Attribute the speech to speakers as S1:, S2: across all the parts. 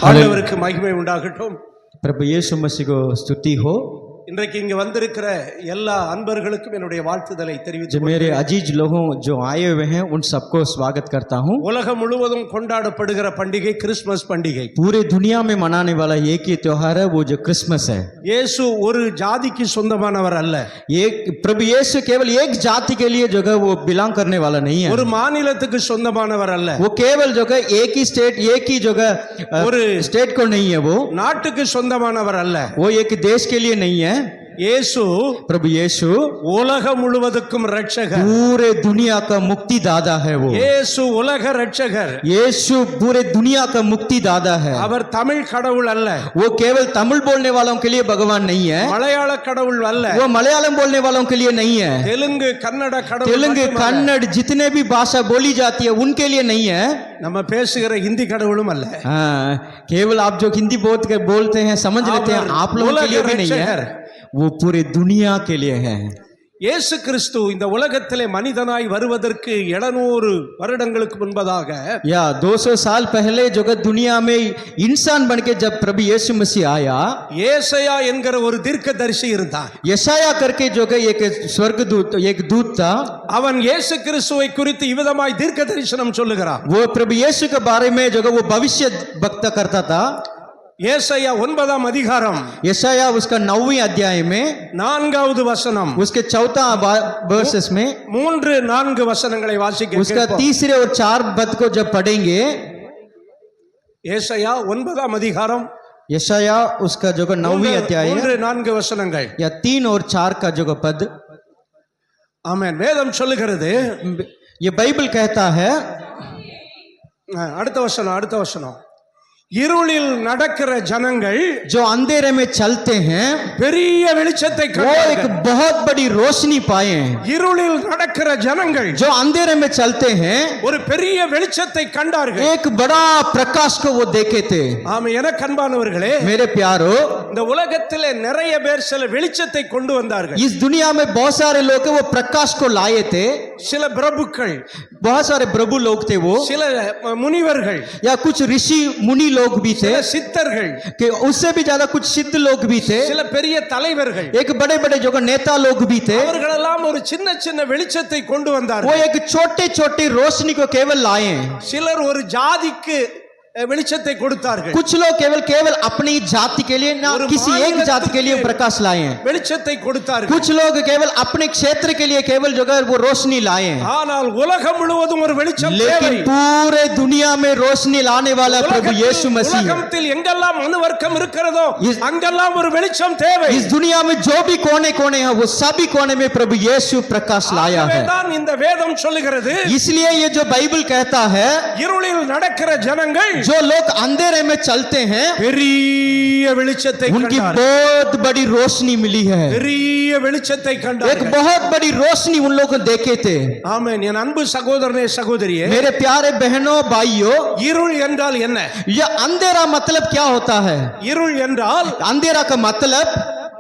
S1: ஆண்டவருக்கு மகிமை உண்டாகட்டும்.
S2: प्रभु यीशु मसीह को स्तुति हो।
S1: இன்றைக்கு இங்கு வந்திருக்கிற எல்லா அன்பர்களுக்கும் என்னுடைய வாழ்த்துதலை
S2: जो
S1: தெரிவித்துக்
S2: मेरे अजीज लोगों जो आए हुए हैं उन सबको स्वागत करता हूँ।
S1: உலகம் முழுவதும் கொண்டாடப்படுகிற பண்டிகை கிறிஸ்துமஸ் பண்டிகை.
S2: पूरे दुनिया में मनाने वाला एक ही त्योहार है, वो जो क्रिसमस है।
S1: இயேசு ஒரு ஜாதிக்கு சொந்தமானவர் அல்ல.
S2: एक प्रभु यीशु केवल एक जाति के लिए जो है वो बिलोंग करने वाला नहीं है।
S1: ஒரு மாநிலத்துக்கு சொந்தமானவர் அல்ல.
S2: वो केवल जो है एक ही स्टेट, एक ही जो है
S1: ஒரு
S2: स्टेट को नहीं है। वो
S1: நாட்டுக்கு சொந்தமானவர் அல்ல.
S2: वो एक देश के लिए नहीं है।
S1: இயேசு
S2: प्रभु यीशु
S1: உலகம் முழுவதுக்கும் இரட்சகர்.
S2: पूरे दुनिया का मुक्ति दाता है। वो
S1: இயேசு உலக இரட்சகர்.
S2: यीशु पूरे दुनिया का मुक्ति दाता है।
S1: அவர் தமிழ் கடவுள் அல்ல.
S2: वो केवल तमिल बोलने वालों के लिए भगवान नहीं है।
S1: மலையாள கடவுள் அல்ல.
S2: वो मलयालम बोलने वालों के लिए नहीं है।
S1: தெலுங்கு கன்னட கடவுள்
S2: तेलुगु कन्नड़ जितने भी भाषा बोली जाती है उनके लिए नहीं है।
S1: நம்ம பேசுகிற ஹிந்தி கடவுளும் அல்ல.
S2: हाँ, केवल आप जो हिंदी बोलते हैं समझ लेते हैं, आप लोगों के लिए भी नहीं है। वो पूरे दुनिया के लिए है।
S1: இயேசு கிறிஸ்து இந்த உலகத்திலே மனிதனாய் வருவதற்கு 700 வருடங்களுக்கு முன்பதாக
S2: या 200 साल पहले जो दुनिया में इंसान बन के जब प्रभु यीशु मसीह आया,
S1: ஏசாயா என்கிற ஒரு தீர்க்கதரிசி இருந்தார்.
S2: यशाया करके जो एक स्वर्गदूत, एक दूत था।
S1: அவன் இயேசு கிறிஸ்துவை குறித்து இவ்விதமாய் தீர்க்க தரிசனம் சொல்லுகிறான்.
S2: वो प्रभु यीशु के बारे में जो वो भविष्य वक्ता करता था।
S1: ஏசாயா 9ஆம் அதிகாரம்
S2: यशाया उसका 9वीं अध्याय में
S1: 4வது வசனம்,
S2: उसके 4 वर्सेस में
S1: 3-4 वचनங்களை வாசிக்க
S2: उसका
S1: கேட்போம்.
S2: 3 और 4 पद को जब पढ़ेंगे,
S1: ஏசாயா 9ஆம் அதிகாரம்
S2: यशाया उसका जो 9वीं अध्याय
S1: 3-4 वचनங்கள்
S2: या 3 और 4 का जो पद,
S1: ஆமென். வேதம் சொல்லுகிறது,
S2: ये बाइबल कहता है।
S1: அடுத்த வசனம், இருளில் நடக்கிற ஜனங்கள்
S2: जो अंधेरे में चलते हैं
S1: பெரிய வெளிச்சத்தை
S2: वो एक
S1: கண்டார்கள்.
S2: बहुत बड़ी रोशनी पाए।
S1: இருளில் நடக்கிற ஜனங்கள்
S2: जो अंधेरे में चलते हैं
S1: ஒரு பெரிய வெளிச்சத்தை கண்டார்கள்.
S2: एक बड़ा प्रकाश को वो देखे थे।
S1: ஆமா, எனக்கு அன்பானவர்களே,
S2: मेरे प्यारो,
S1: இந்த உலகத்திலே நிறைய பேர் சில வெளிச்சத்தை கொண்டு வந்தார்கள்.
S2: इस दुनिया में बहुत सारे लोग वो प्रकाश को लाए थे।
S1: சில பிரபுக்கள்,
S2: बहुत सारे प्रभु लोग थे वो,
S1: சில முனிவர்கள்,
S2: या कुछ ऋषि मुनि लोग भी थे,
S1: சில சித்தர்கள்,
S2: कि उससे भी ज्यादा कुछ सिद्ध लोग भी थे,
S1: சில பெரிய தலைவர்கள்.
S2: एक बड़े बड़े जो नेता लोग भी थे।
S1: அவர்களெல்லாம் ஒரு சின்ன சின்ன வெளிச்சத்தை கொண்டு
S2: वो
S1: வந்தார்கள்.
S2: एक छोटे छोटे रोशनी को केवल लाए।
S1: சிலர் ஒரு ஜாதிக்கு வெளிச்சத்தை கொடுத்தார்கள்.
S2: कुछ लोग केवल अपनी जाति के लिए, ना किसी एक जाति के लिए प्रकाश लाए।
S1: வெளிச்சத்தை கொடுத்தார்கள்.
S2: कुछ लोग केवल अपने क्षेत्र के लिए केवल जो वो रोशनी लाए।
S1: ஆனால் உலகம் முழுவதும் ஒரு வெளிச்சம் தேவை.
S2: लेकिन पूरे दुनिया में रोशनी लाने वाला प्रभु यीशु मसीह।
S1: உலகத்தில் எங்கெல்லாம் மனுவர்க்கம் இருக்கிறதோ அங்கெல்லாம் ஒரு வெளிச்சம் தேவை.
S2: इस दुनिया में जो भी कोने कोने हैं वो सभी कोने में प्रभु यीशु प्रकाश लाया है।
S1: தான் இந்த வேதம் சொல்லுகிறது,
S2: इसलिए ये जो बाइबल कहता है,
S1: இருளில் நடக்கிற ஜனங்கள்
S2: जो लोग अंधेरे में चलते हैं
S1: பெரிய வெளிச்சத்தை
S2: उनकी
S1: கண்டார்கள்.
S2: बहुत बड़ी रोशनी मिली है।
S1: பெரிய வெளிச்சத்தை
S2: एक
S1: கண்டார்கள்.
S2: बहुत बड़ी रोशनी उन लोगों को देखे थे।
S1: ஆமென். என் அன்பு சகோதரனே, சகோதரியே,
S2: मेरे प्यारे बहनों भाइयों,
S1: இருள் என்றால் என்ன?
S2: ये अंधेरा मतलब क्या होता है?
S1: இருள் என்றால்
S2: अंधेरा का मतलब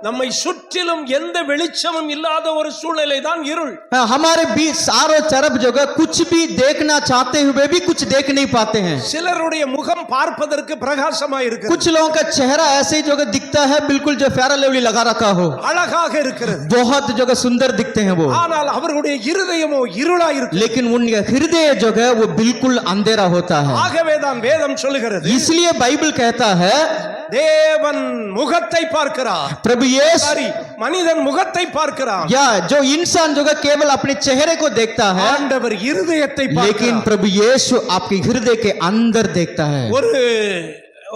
S1: நம்மை சுற்றிலும் எந்த வெளிச்சமும் இல்லாத ஒரு சூழ்நிலை தான் இருள்.
S2: हमारे बीच चारों तरफ जो है कुछ भी देखना चाहते हुए भी कुछ देख नहीं पाते हैं।
S1: சிலருடைய முகம் பார்ப்பதற்கு பிரகாசமாய் இருக்கிறது.
S2: कुछ लोगों का चेहरा ऐसे ही जो दिखता है बिल्कुल जो फेयर लवली लगा रखा हो,
S1: அழகாக இருக்கிறது.
S2: बहुत जो सुंदर दिखते हैं वो,
S1: ஆனால் அவர்களுடைய இருதயமோ இருளாய் இருக்கு.
S2: लेकिन उनका हृदय जो है वो बिल्कुल अंधेरा होता है।
S1: ஆகவே தான் வேதம் சொல்லுகிறது,
S2: इसलिए बाइबल कहता है,
S1: தேவன் முகத்தை பார்க்கிறார்.
S2: प्रभु यीशु
S1: சரி, மனிதன் முகத்தை பார்க்கிறான்.
S2: या जो इंसान जो केवल अपने चेहरे को देखता है,
S1: ஆண்டவர் இருதயத்தை
S2: लेकिन
S1: பார்க்கிறார்.
S2: प्रभु यीशु आपके हृदय के अंदर देखता है।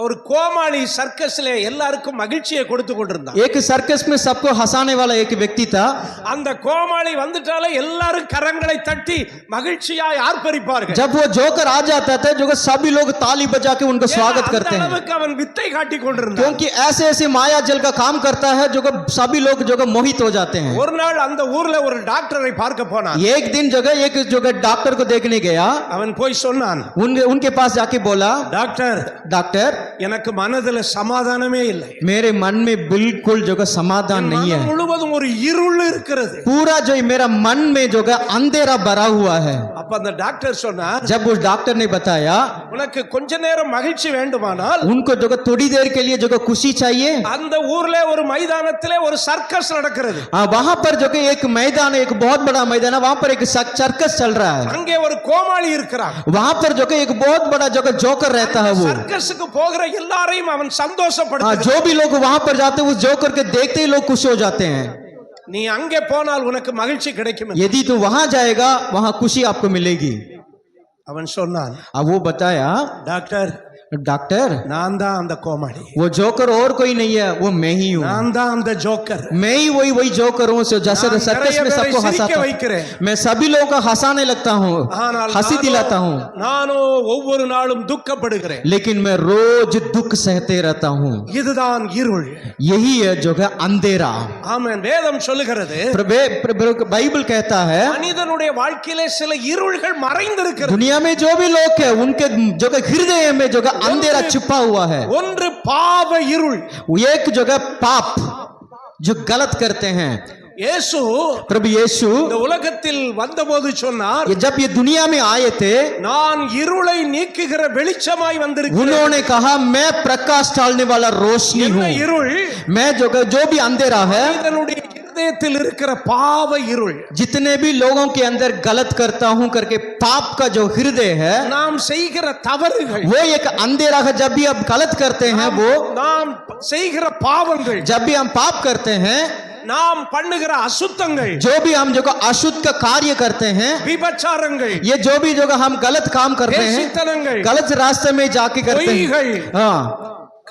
S1: ஒரு கோமாளி சர்க்கஸ்ல எல்லாருக்கும் மகிழ்ச்சியை கொடுத்து கொண்டிருந்தான்.
S2: एक सर्कस में सबको हंसाने वाला एक व्यक्ति था।
S1: அந்த கோமாளி வந்துட்டாலே எல்லாரும் கரங்களை தட்டி மகிழ்ச்சியாய் ஆர்ப்பரிப்பார்கள்.
S2: जब वो जोकर आ जाता था जो सभी लोग ताली बजा के उनको स्वागत करते हैं,
S1: அளவுக்கு அவன் வித்தை காட்டி கொண்டிருந்தான்.
S2: क्योंकि ऐसे ऐसे माया जल का काम करता है जो सभी लोग जो मोहित हो जाते हैं।
S1: ஒரு நாள் அந்த ஊர்ல ஒரு டாக்டரை பார்க்க போனான்.
S2: एक दिन एक डॉक्टर को देखने गया।
S1: அவன் போய் சொன்னான்,
S2: उनके पास जाके बोला,
S1: டாக்டர்,
S2: डॉक्टर
S1: எனக்கு மனதுல சமாதானமே இல்லை.
S2: मेरे मन में बिल्कुल जो है समाधान नहीं है.
S1: மனம் முழுவதும் ஒரு இருள் இருக்கிறது.
S2: पूरा जो है मेरा मन में जो है अंधेरा भरा हुआ है.
S1: அப்ப அந்த டாக்டர் சொன்னார்,
S2: जब उस डॉक्टर ने बताया
S1: உனக்கு கொஞ்ச நேரம் மகிழ்ச்சி வேண்டுமானால்
S2: उनको जो है थोड़ी देर के लिए जो है खुशी चाहिए,
S1: அந்த ஊர்ல ஒரு மைதானத்திலே ஒரு சர்க்கஸ் நடக்கிறது.
S2: वहां पर जो है एक मैदान है, एक बहुत बड़ा मैदान है, वहां पर एक सर्कस चल रहा है.
S1: அங்கே ஒரு கோமாளி இருக்கிறான்.
S2: वहां पर जो है एक बहुत बड़ा जो है जोकर रहता है. वो
S1: சர்க்கஸுக்கு போகிற எல்லாரையும் அவன் சந்தோஷப்படுத்துகிறான்.
S2: जो भी लोग वहां पर जाते हैं उस जोकर के देखते ही लोग खुश हो जाते हैं.
S1: நீ அங்கே போனால் உனக்கு மகிழ்ச்சி கிடைக்கும்.
S2: यदि तू वहां जाएगा वहां खुशी आपको मिलेगी.
S1: அவன் சொன்னான்,
S2: अब वो बताया,
S1: டாக்டர்
S2: डॉक्टर
S1: நான் தான் அந்த கோமாளி,
S2: वो जोकर और कोई नहीं है, वो मैं ही हूँ.
S1: நான் தான் அந்த ஜோக்கர்.
S2: मैं ही वही जोकर हूँ जैसे
S1: நான்
S2: सर्कस
S1: நிறைய
S2: में
S1: பேரை
S2: सबको
S1: சிரிக்க
S2: हंसाता हूँ.
S1: வைக்கிறேன்.
S2: मैं सभी लोगों का हंसाने लगता हूँ,
S1: ஆனால்
S2: हंसी दिलाता हूँ,
S1: நானோ ஒவ்வொரு நாளும் துக்கப்படுகிறேன்.
S2: लेकिन मैं रोज दुख सहते रहता हूँ.
S1: இதுதான் இருள்.
S2: यही है जो है अंधेरा.
S1: ஆமென். வேதம் சொல்லுகிறது,
S2: बाइबल कहता है
S1: மனிதனுடைய வாழ்க்கையிலே சில இருள்கள் மறைந்திருக்கிறது.
S2: दुनिया में जो भी लोग है उनके जो है हृदय में जो है अंधेरा छुपा हुआ है.
S1: ஒன்று பாவ இருள்.
S2: एक जगह पाप जो गलत करते हैं.
S1: இயேசு
S2: प्रभु यीशु
S1: இந்த உலகத்தில் வந்தபோது சொன்னார்,
S2: जब ये दुनिया में आए थे
S1: நான் இருளை நீக்குகிற வெளிச்சமாய் வந்திருக்கிறேன்.
S2: उन्होंने कहा मैं प्रकाश डालने वाला रोशनी
S1: என்ன
S2: हूँ.
S1: இருள்?
S2: मैं जो भी अंधेरा है,
S1: மனிதனுடைய இருதயத்தில் இருக்கிற பாவ இருள்.
S2: जितने भी लोगों के अंदर गलत करता हूँ करके पाप का जो हृदय है,
S1: நாம் செய்கிற தவறுகள்,
S2: वो एक अंधेरा है. जब भी आप गलत करते हैं, वो
S1: நாம் செய்கிற பாவங்கள்,
S2: जब भी हम पाप करते हैं,
S1: நாம் பண்ணுகிற அசுத்தங்கள்,
S2: जो भी हम जो अशुद्ध का कार्य करते हैं,
S1: விபச்சாரங்கள்,
S2: ये जो भी जो हम गलत काम करते हैं,
S1: வேசித்தனங்கள்,
S2: गलत रास्ते में जाके करते हैं,
S1: பொய்கள்,
S2: हाँ,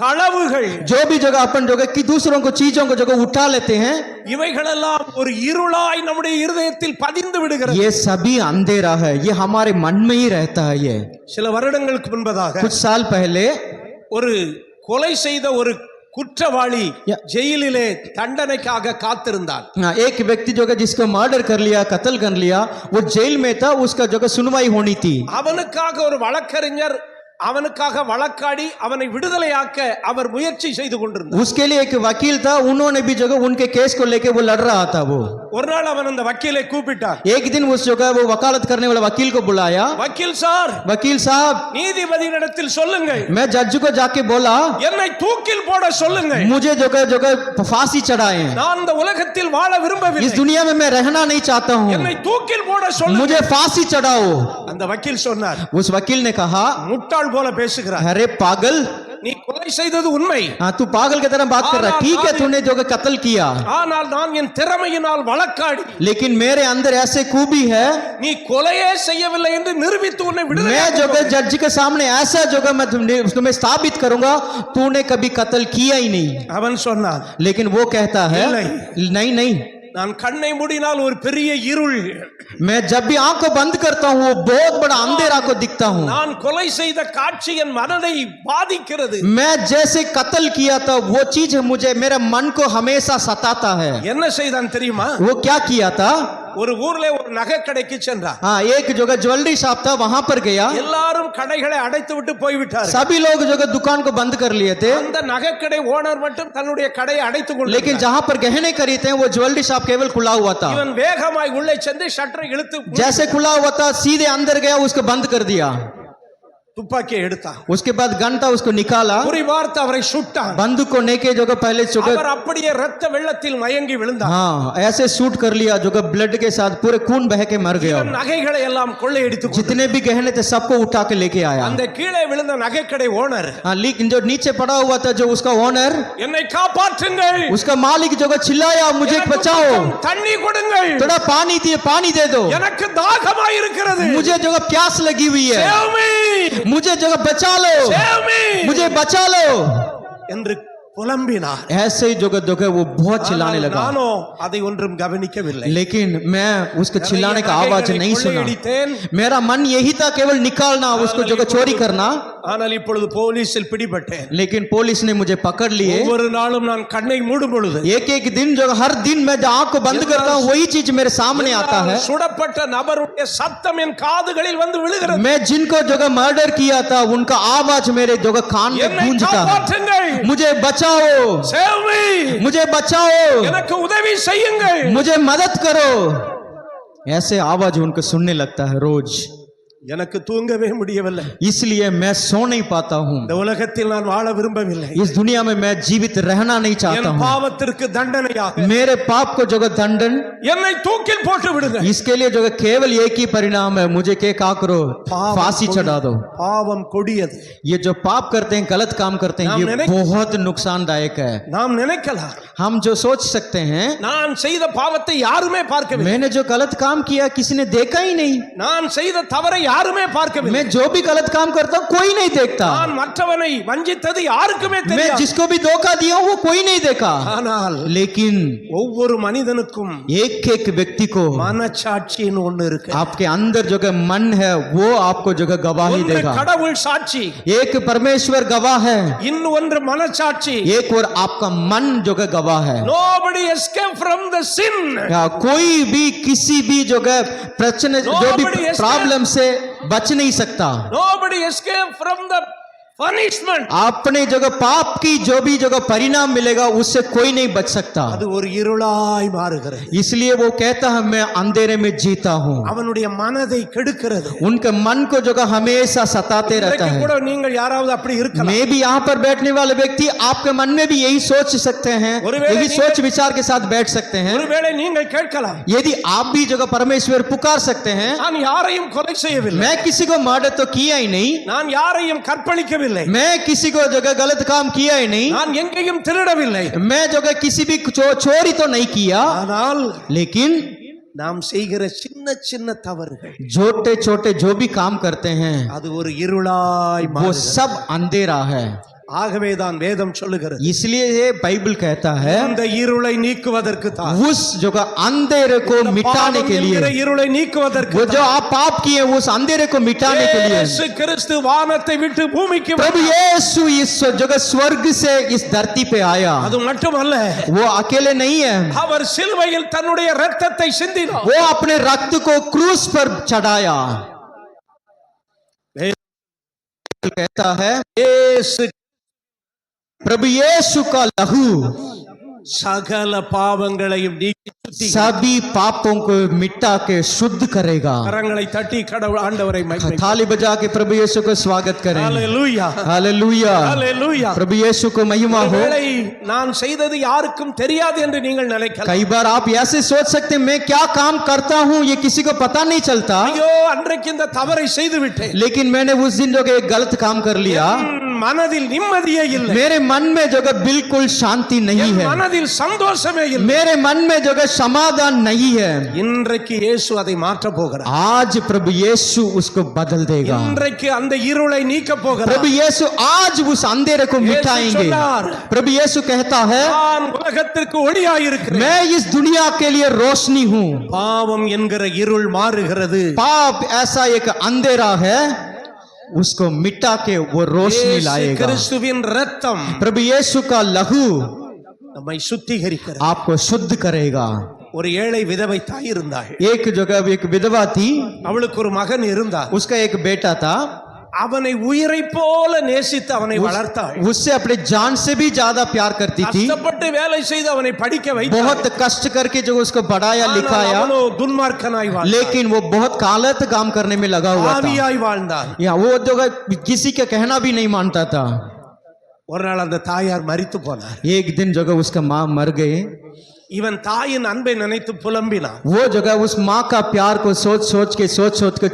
S1: களவுகள்,
S2: जो भी जगह अपन जो कि दूसरों को चीजों को जगह उठा लेते हैं,
S1: இவைகளெல்லாம் ஒரு இருளாய் நம்முடைய இருதயத்தில் பதிந்து விடுகிறது.
S2: ये सभी अंधेरा है. ये हमारे मन में ही रहता है. ये
S1: சில வருடங்களுக்கு முன்பதாக
S2: कुछ साल पहले
S1: ஒரு கொலை செய்த ஒரு குற்றவாளி ஜெயிலிலே தண்டனைக்காக காத்திருந்தான்.
S2: एक व्यक्ति जो है जिसको मर्डर कर लिया, कत्ल कर लिया, वो जेल में था. उसका जो है सुनवाई होनी थी.
S1: அவனுக்காக ஒரு வழக்கறிஞர் அவனுக்காக வழக்காடி அவனை விடுதலையாக்க அவர் முயற்சி செய்து கொண்டிருந்தார்.
S2: उसके लिए एक वकील था. उन्होंने भी जो है उनके केस को लेके वो लड़ रहा था. वो
S1: ஒரு நாள் அவன் அந்த வக்கீலை கூப்பிட்டார்.
S2: एक दिन उस जो है वो वकालत करने वाला वकील को बुलाया.
S1: வக்கீல் சார்,
S2: वकील साहब,
S1: நீதிபதியினிடத்தில் சொல்லுங்கள்,
S2: मैं जज को जाके बोला
S1: என்னை தூக்கில் போட சொல்லுங்கள்.
S2: मुझे जो है फांसी चढ़ाए.
S1: நான் இந்த உலகத்தில் வாழ
S2: इस
S1: விரும்பவில்லை.
S2: दुनिया में मैं रहना नहीं चाहता हूँ.
S1: என்னை தூக்கில் போட சொல்லுங்கள்.
S2: मुझे फांसी चढ़ाओ.
S1: அந்த வக்கீல் சொன்னார்,
S2: उस वकील ने कहा,
S1: முட்டாள் போல பேசுகிறார்.
S2: अरे पागल,
S1: நீ கொலை செய்தது உண்மை.
S2: हाँ तू पागल की तरह बात कर रहा है. ठीक है, तूने जो कत्ल किया,
S1: ஆனால் நான் என் திறமையினால் வழக்காடி
S2: लेकिन मेरे अंदर ऐसे खूबी है,
S1: நீ கொலையே செய்யவில்லை என்று நிரூபித்து உன்னை
S2: मैं
S1: விடுதலையாக்க
S2: जो
S1: போகிறேன்.
S2: जज के सामने ऐसा जो मैं तुम्हें स्थापित करूंगा तूने कभी कत्ल किया ही नहीं.
S1: அவன் சொன்னான்,
S2: लेकिन वो कहता है नहीं नहीं,
S1: நான் கண்ணை மூடினால் ஒரு பெரிய இருள்,
S2: मैं जब भी आंख को बंद करता हूँ वो बहुत बड़ा अंधेरा को दिखता हूँ.
S1: நான் கொலை செய்த காட்சி என் மனதை பாதிக்கிறது.
S2: मैं जैसे कत्ल किया था वो चीज मुझे मेरे मन को हमेशा सताता है.
S1: என்ன செய்தான் தெரியுமா?
S2: वो क्या किया था?
S1: ஒரு ஊர்ல ஒரு நகை கடைக்கு சென்றார்.
S2: हाँ, एक जगह ज्वेलरी शॉप था, वहां पर गया.
S1: எல்லாரும் கடைகளை அடைத்து விட்டு போய்விட்டார்.
S2: सभी लोग जो दुकान को बंद कर लिए थे,
S1: அந்த நகை கடை ஓனர் மட்டும் தன்னுடைய கடையை அடைத்துக் கொண்டார்.
S2: लेकिन जहां पर गहने खरीदते हैं वो ज्वेलरी शॉप केवल खुला हुआ था.
S1: இவன் வேகமாய் உள்ளே சென்று ஷட்டரை இழுத்து
S2: जैसे खुला हुआ था सीधे अंदर गया, उसको बंद कर दिया.
S1: துப்பாக்கியை எடுத்தான்.
S2: उसके बाद गन था, उसको निकाला,
S1: குறி பார்த்து அவரை சுட்டான்.
S2: बंदूक को लेके जो पहले
S1: அவர் அப்படியே ரத்த வெள்ளத்தில் மயங்கி விழுந்தார்.
S2: हाँ ऐसे शूट कर लिया जो ब्लड के साथ पूरे खून बह के मर गया.
S1: நகைகளை எல்லாம் கொள்ளையடித்து
S2: जितने भी गहने थे सबको उठा के लेके आया.
S1: அந்த கீழே விழுந்த நகைக்கடை ஓனர்,
S2: हाँ, लेकिन जो नीचे पड़ा हुआ था जो उसका ओनर,
S1: என்னை காப்பாற்றுங்கள்,
S2: उसका मालिक जो चिल्लाया मुझे
S1: எனக்கு
S2: बचाओ,
S1: கொஞ்சம் தண்ணி கொடுங்கள்,
S2: थोड़ा पानी दिए, पानी दे दो,
S1: எனக்கு தாகமாய் இருக்கிறது,
S2: मुझे जो प्यास लगी हुई है,
S1: Save me!
S2: मुझे जो बचा लो,
S1: Save me!
S2: मुझे बचा लो
S1: என்று புலம்பினார்.
S2: ऐसे ही जो वो बहुत चिल्लाने लगा.
S1: நானோ அதை ஒன்றும் கவனிக்கவில்லை.
S2: लेकिन मैं उसके चिल्लाने का आवाज नहीं सुना.
S1: கொள்ளையடித்தேன்.
S2: मेरा मन यही था केवल निकालना, उसको जो चोरी करना.
S1: ஆனால் இப்பொழுது போலீஸில் பிடிபட்டேன்.
S2: लेकिन पुलिस ने मुझे पकड़ लिए.
S1: ஒவ்வொரு நாளும் நான் கண்ணை மூடும் பொழுது
S2: एक एक दिन जो हर दिन मैं जो आंख को बंद करता हूँ वही चीज मेरे सामने आता है.
S1: சுடப்பட்ட நபருடைய சத்தம் என் காதுகளில் வந்து விழுகிறது.
S2: मैं जिनको जगह मर्डर किया था उनका आवाज मेरे जगह कान में
S1: என்னை
S2: गूंजता है.
S1: காப்பாற்றுங்கள்.
S2: मुझे बचाओ,
S1: Save me.
S2: मुझे बचाओ,
S1: எனக்கு உதவி செய்யுங்கள்.
S2: मुझे मदद करो. ऐसे आवाज उनको सुनने लगता है रोज.
S1: எனக்கு தூங்கவே முடியவில்லை.
S2: इसलिए मैं सो नहीं पाता हूँ.
S1: இந்த உலகத்தில் நான் வாழ விரும்பவில்லை.
S2: इस दुनिया में मैं जीवित रहना नहीं चाहता
S1: என்
S2: हूँ.
S1: பாவத்திற்கு தண்டனையாக
S2: मेरे पाप को जगह दंडन,
S1: என்னை தூக்கில் போட்டு விடுங்க.
S2: इसके लिए जो केवल एक ही परिणाम है, मुझे क्या करो, फांसी चढ़ा दो.
S1: பாவம் கொடியது.
S2: ये जो पाप करते हैं, गलत काम करते हैं, ये बहुत नुकसानदायक है.
S1: நாம் நினைக்கலாம்
S2: हम जो सोच सकते हैं
S1: நான் செய்த பாவத்தை யாருமே பார்க்கவில்லை.
S2: मैंने जो गलत काम किया किसी ने देखा ही नहीं.
S1: நான் செய்த தவறை யாருமே பார்க்கவில்லை.
S2: मैं जो भी गलत काम करता हूँ कोई नहीं देखता.
S1: நான் மற்றவனை வஞ்சித்தது யாருக்குமே
S2: मैं
S1: தெரியாது.
S2: जिसको भी धोखा दिया हूँ वो कोई नहीं देखा.
S1: ஆனால்
S2: लेकिन
S1: ஒவ்வொரு மனிதனுக்கும்
S2: एक एक व्यक्ति को
S1: மனசாட்சின்னு ஒண்ணு இருக்கு.
S2: आपके अंदर जो मन है वो आपको जो गवाही
S1: ஒன்று
S2: देगा.
S1: கடவுள் சாட்சி,
S2: एक परमेश्वर गवाह है,
S1: இன்னொன்று மனசாட்சி.
S2: एक और आपका मन जो गवाह है.
S1: Nobody escape from the sin.
S2: कोई भी किसी भी जो प्रश्न जो भी
S1: Nobody escape.
S2: प्रॉब्लम से बच नहीं सकता.
S1: Nobody escape from the punishment.
S2: अपने जगह पाप की जो भी जगह परिणाम मिलेगा उससे कोई नहीं बच सकता.
S1: அது ஒரு இருளாய் மாறுகிறது.
S2: इसलिए वो कहता है मैं अंधेरे में जीता हूँ.
S1: அவனுடைய மனதை கெடுக்கிறது.
S2: उनके मन को जो हमेशा सताते रहता
S1: இன்றைக்கு
S2: है.
S1: கூட நீங்கள் யாராவது அப்படி இருக்கலாம்.
S2: मैं भी यहाँ पर बैठने वाले व्यक्ति आपके मन में भी यही सोच सकते हैं, यही सोच विचार के साथ बैठ सकते हैं.
S1: ஒருவேளை நீங்கள் கேட்கலாம்,
S2: यदि आप भी जगह परमेश्वर पुकार सकते हैं,
S1: நான் யாரையும் கொலை செய்யவில்லை,
S2: मैं किसी को मर्डर तो किया ही नहीं,
S1: நான் யாரையும் கற்பழிக்கவில்லை,
S2: मैं किसी को जगह गलत काम किया ही नहीं,
S1: நான் எங்கேயும் திருடவில்லை,
S2: मैं जगह किसी भी चोरी तो नहीं किया.
S1: ஆனால்
S2: लेकिन
S1: நாம் செய்கிற சின்ன சின்ன தவறுகள்,
S2: छोटे छोटे जो भी काम करते हैं
S1: அது ஒரு இருளாய்
S2: वो
S1: மாறுகிறது.
S2: सब अंधेरा है.
S1: ஆகவேதான் வேதம் சொல்லுகிறது,
S2: इसलिए ये बाइबल कहता है
S1: இந்த இருளை நீக்குவதற்கு தான்,
S2: उस जगह अंधेरे को मिटाने के लिए,
S1: இருளை நீக்குவதற்கு
S2: वो जो आप पाप किए उस अंधेरे को मिटाने के लिए
S1: இயேசு கிறிஸ்து வானத்தை விட்டு பூமிக்கு
S2: प्रभु यीशु इस जगह स्वर्ग से इस धरती पे आया.
S1: அது மட்டுமல்ல,
S2: वो अकेले नहीं है,
S1: அவர் சிலுவையில் தன்னுடைய இரத்தத்தை சிந்தினார்.
S2: वो अपने रक्त को क्रूस पर चढ़ाया. कहता है
S1: இயேசு
S2: प्रभु यीशु का लहू
S1: சகல பாவங்களையும் நீக்கி சுத்தி
S2: सभी पापों को मिटा के शुद्ध करेगा.
S1: கரங்களை தட்டி கடவுள் ஆண்டவரை மகிமை.
S2: थाली बजा के प्रभु यीशु को स्वागत करें.
S1: ஹalleluya,
S2: हालेलुया.
S1: ஹalleluya.
S2: प्रभु यीशु को महिमा हो.
S1: ஒருவேளை நான் செய்தது யாருக்கும் தெரியாது என்று நீங்கள் நினைக்கலாம்.
S2: कई बार आप ऐसे सोच सकते हैं मैं क्या काम करता हूँ ये किसी को पता नहीं चलता,
S1: ஐயோ அன்றைக்கு இந்த தவறை செய்து விட்டேன்,
S2: लेकिन मैंने उस दिन जो एक गलत काम कर लिया,
S1: மனதில் நிம்மதியே இல்லை,
S2: मेरे मन में जो बिल्कुल शांति नहीं है,
S1: மனதில் சந்தோஷமே இல்லை,
S2: मेरे मन में जो समाधान नहीं है.
S1: இன்றைக்கு இயேசு அதை மாற்ற போகிறார்.
S2: आज प्रभु यीशु उसको बदल देगा.
S1: இன்றைக்கு அந்த இருளை நீக்க போகிறார்.
S2: प्रभु यीशु आज उस अंधेरे को मिटाएंगे. प्रभु यीशु कहता है
S1: நான் உலகத்திற்கு ஒளியாய் இருக்கிறேன்.
S2: मैं इस दुनिया के लिए रोशनी हूँ.
S1: பாவம் என்கிற இருள் மாறுகிறது.
S2: पाप ऐसा एक अंधेरा है उसको मिटा के वो रोशनी
S1: இயேசு
S2: लाएगा.
S1: கிறிஸ்துவின் இரத்தம்
S2: प्रभु यीशु का लहू
S1: நம்மை சுத்திகரிக்கிறது.
S2: आपको शुद्ध करेगा.
S1: ஒரு ஏழை விதவை தாய் இருந்தாள்.
S2: एक जगह एक विधवा थी,
S1: அவளுக்கு ஒரு மகன் இருந்தார்.
S2: उसका एक बेटा था,
S1: அவனை உயிரை போல நேசித்து அவனை வளர்த்தாள்.
S2: उससे अपने जान से भी ज्यादा प्यार करती थी.
S1: கஷ்டப்பட்டு வேலை செய்து அவனை படிக்க வைத்தாள்.
S2: बहुत कष्ट करके जो उसको पढ़ाया लिखाया,
S1: அவனோ துன்மார்க்கனாய் வாழ்ந்தான்.
S2: लेकिन वो बहुत गलत काम करने में लगा हुआ था.
S1: பாவியாய் வாழ்ந்தான்.
S2: या वो जो किसी का कहना भी नहीं मानता था.
S1: ஒரு நாள் அந்த தாயார் மரித்து போனார்.
S2: एक दिन जगह उसका माँ मर गए.
S1: இவன் தாயின் அன்பை நினைத்து புலம்பினான்.
S2: वो जगह उस माँ का प्यार को सोच के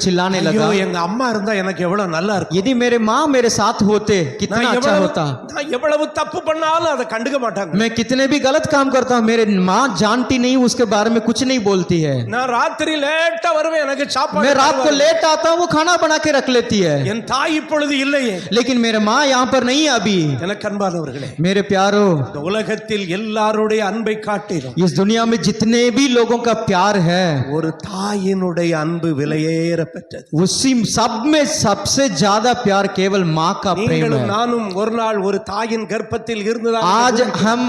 S2: चिल्लाने
S1: ஐயோ
S2: लगा,
S1: எங்க அம்மா இருந்தா எனக்கு எவ்வளவு நல்லா இருக்கும்,
S2: यदि मेरे माँ मेरे साथ होते कितना अच्छा होता.
S1: நான் எவ்வளவு தப்பு பண்ணாலும் அதை கண்டுக்க மாட்டாங்க.
S2: मैं कितने भी गलत काम करता हूँ मेरे माँ जानती नहीं, उसके बारे में कुछ नहीं बोलती है.
S1: நான் ராத்திரி லேட்டா வருவேன், எனக்கு சாப்பாடு
S2: मैं रात को लेट आता हूँ, वो खाना बना के रख लेती है.
S1: என் தாய் இப்பொழுது இல்லையே.
S2: लेकिन मेरे माँ यहाँ पर नहीं है अभी.
S1: எனக்கு அன்பானவர்களே,
S2: मेरे प्यारो,
S1: இந்த உலகத்தில் எல்லாருடைய அன்பை காட்டில் ஆயிரம்
S2: इस दुनिया में जितने भी लोगों का प्यार है
S1: ஒரு தாயினுடைய அன்பு விலையேற பெற்றது.
S2: उसी सब में सबसे ज्यादा प्यार केवल माँ का प्रेम
S1: நீங்களும்
S2: है.
S1: நானும் ஒரு நாள் ஒரு தாயின் கர்ப்பத்தில் இருந்ததா
S2: आज हम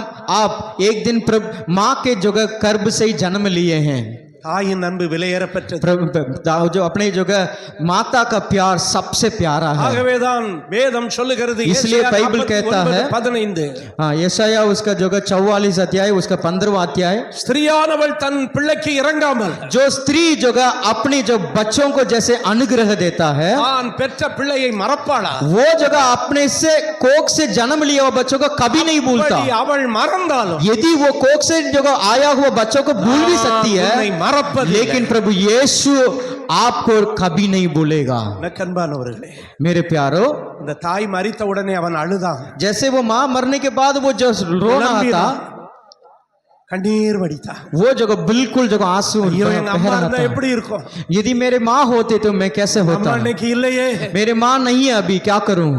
S2: आप एक दिन माँ के जगह गर्भ से ही जन्म लिए हैं.
S1: தாயின் அன்பு விலையேற பெற்றது.
S2: जो अपने जगह माता का प्यार सबसे प्यारा है.
S1: ஆகவேதான் வேதம் சொல்லுகிறது,
S2: इसलिए बाइबल कहता है
S1: 15
S2: हाँ यशाया उसका जगह 44 अध्याय उसका 15वां अध्याय,
S1: ஸ்திரியானவள் தன் பிள்ளைக்கு இறங்காமல்
S2: जो स्त्री जगह अपनी जो बच्चों को जैसे अनुग्रह देता है
S1: தான் பெற்ற பிள்ளையை மறப்பாளா?
S2: वो जगह अपने से कोख से जन्म लिया हुआ बच्चों को कभी नहीं भूलता.
S1: அப்படி அவள் மறந்தாலும்
S2: यदि वो कोख से जगह आया हुआ बच्चों को भूल भी सकती
S1: உன்னை
S2: है,
S1: மறப்பதில்லை.
S2: लेकिन प्रभु यीशु आपको कभी नहीं भूलेगा.
S1: அன்பானவர்களே,
S2: मेरे प्यारो,
S1: இந்த தாய் மரித்த உடனே அவன் அழுதான்,
S2: जैसे वो माँ मरने के बाद वो जो रो रहा था,
S1: கண்ணீர் வடித்தான்.
S2: वो जगह बिल्कुल जगह आंसू
S1: ஐயோ,
S2: बह
S1: எங்க அம்மா
S2: रहा
S1: இருந்தா
S2: था.
S1: எப்படி இருக்கும்?
S2: यदि मेरे माँ होते तो मैं कैसे
S1: அம்மா
S2: होता.
S1: இன்னைக்கு இல்லையே.
S2: मेरे माँ नहीं है अभी, क्या करूं.